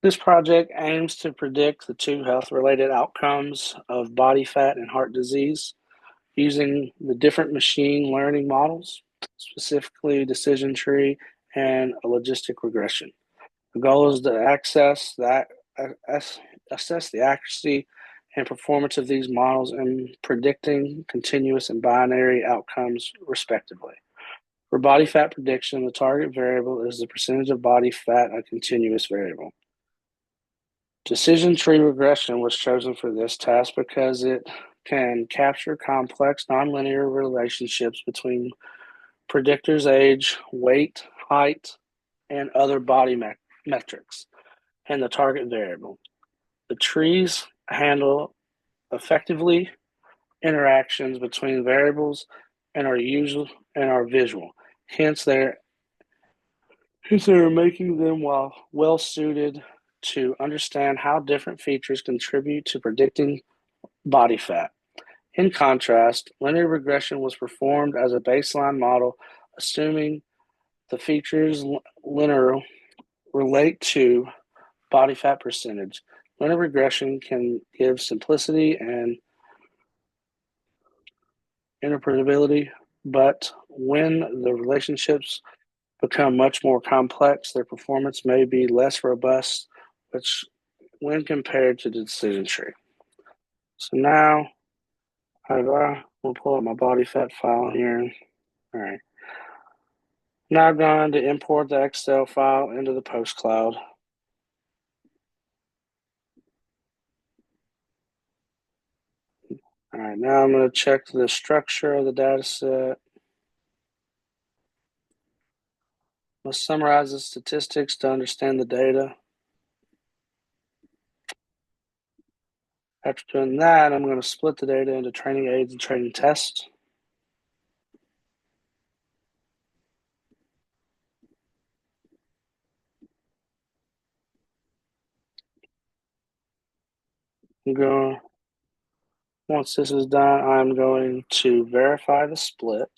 This project aims to predict the two health-related outcomes of body fat and heart disease using the different machine learning models, specifically decision tree and a logistic regression. The goal is to assess the accuracy and performance of these models in predicting continuous and binary outcomes, respectively. For body fat prediction, the target variable is the percentage of body fat, a continuous variable. Decision tree regression was chosen for this task because it can capture complex nonlinear relationships between predictors' age, weight, height, and other body metrics, and the target variable. The trees handle effectively interactions between variables and are visual. Hence, they're making them well suited to understand how different features contribute to predicting body fat. In contrast, linear regression was performed as a baseline model, assuming the features linear relate to body fat percentage. Linear regression can give simplicity and interpretability, but when the relationships become much more complex, their performance may be less robust, which when compared to the decision tree. So now we'll pull up my body fat file here. All right. Now I'm going to import the Excel file into the Post Cloud. All right, now I'm going to check the structure of the data set. Let's summarize the statistics to understand the data. After doing that, I'm going to split the data into training aids and training tests. Once this is done, I'm going to verify the split.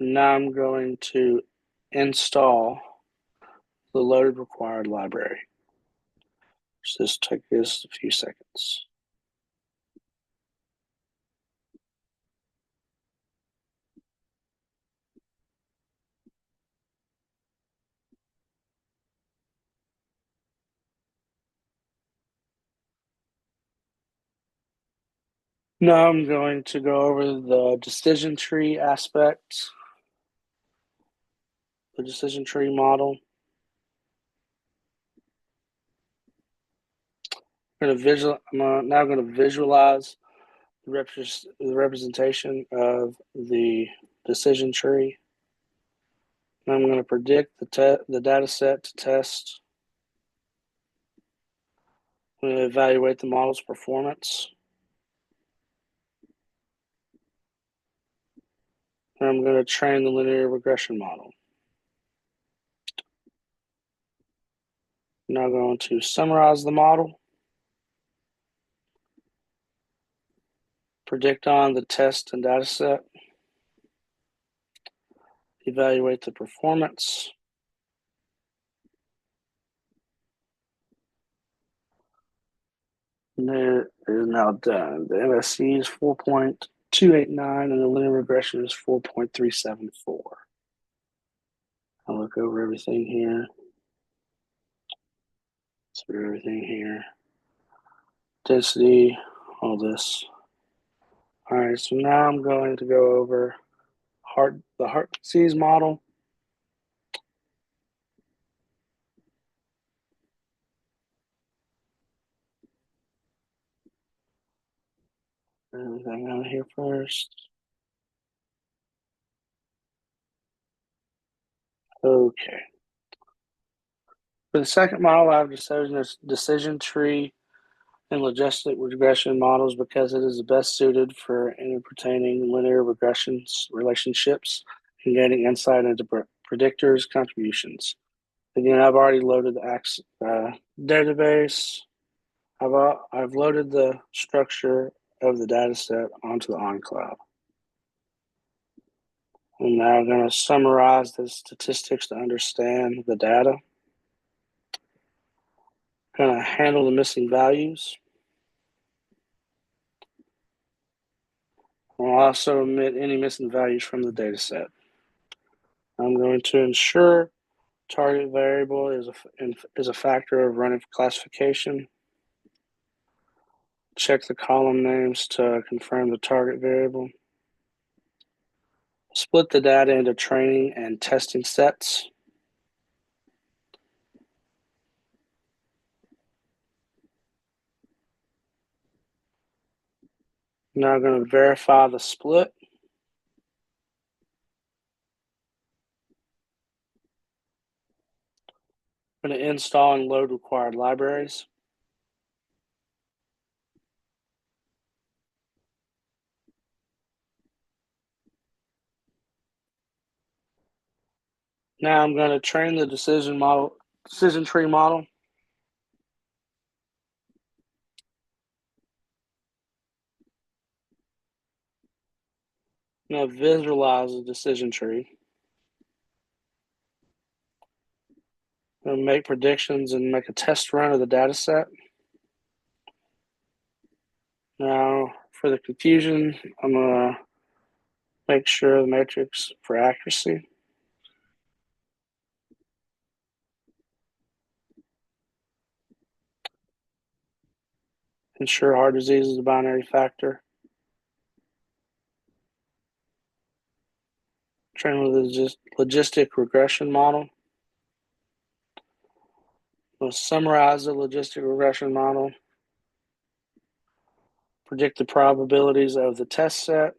Now I'm going to install the loaded required library. So this took us a few seconds. Now I'm going to go over the decision tree aspect, the decision tree model. I'm now going to visualize the representation of the decision tree. I'm going to predict the data set to test. I'm going to evaluate the model's performance. And I'm going to train the linear regression model. I'm now going to summarize the model, predict on the test and data set, evaluate the performance. And there is now done. The MSE is 4.289 and the linear regression is 4.374. I'll look over everything here. Through everything here. Density, all this. All right, so now I'm going to go over the heart disease model. Everything out here first. Okay. For the second model, I have decision tree and logistic regression models because it is the best suited for interpreting linear regressions relationships and gaining insight into predictors' contributions. Again, I've already loaded the database. I've loaded the structure of the data set onto the OnCloud. I'm now going to summarize the statistics to understand the data. I'm going to handle the missing values. I'll also omit any missing values from the data set. I'm going to ensure target variable is a factor of running classification. Check the column names to confirm the target variable. Split the data into training and testing sets. Now I'm going to verify the split. I'm going to install and load required libraries. Now I'm going to train the decision tree model. I'm going to visualize the decision tree. I'm going to make predictions and make a test run of the data set. Now, for the confusion, I'm going to make sure the matrix for accuracy. Ensure heart disease is a binary factor. Train with the logistic regression model. We'll summarize the logistic regression model. Predict the probabilities of the test set.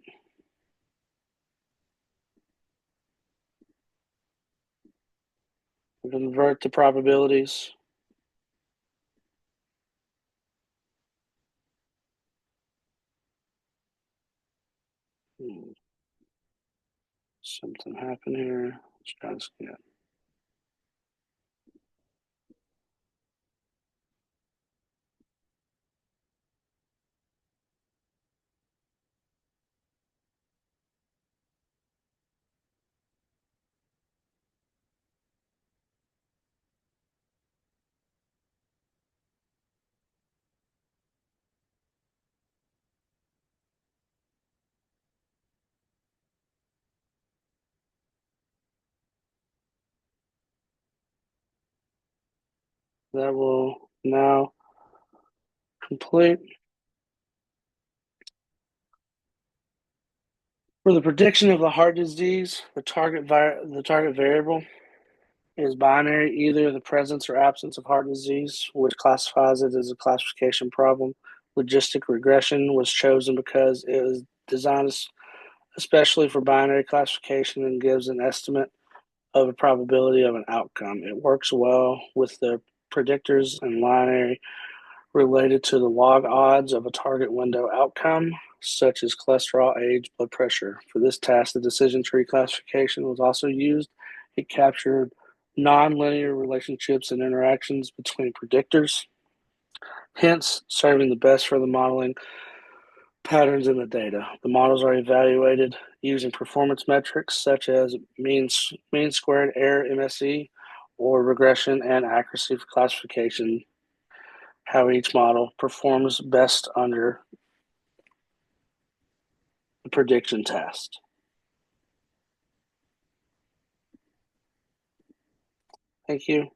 Convert the probabilities. Something happened here. Let's try this again. That will now complete. For the prediction of the heart disease, the target variable is binary, either the presence or absence of heart disease, which classifies it as a classification problem. Logistic regression was chosen because it was designed especially for binary classification and gives an estimate of a probability of an outcome. It works well with the predictors and linear related to the log odds of a target window outcome, such as cholesterol, age, blood pressure. For this task, the decision tree classification was also used. It captured nonlinear relationships and interactions between predictors, hence serving the best for the modeling patterns in the data. The models are evaluated using performance metrics such as mean squared error MSE or regression and accuracy for classification, how each model performs best under the prediction test. Thank you.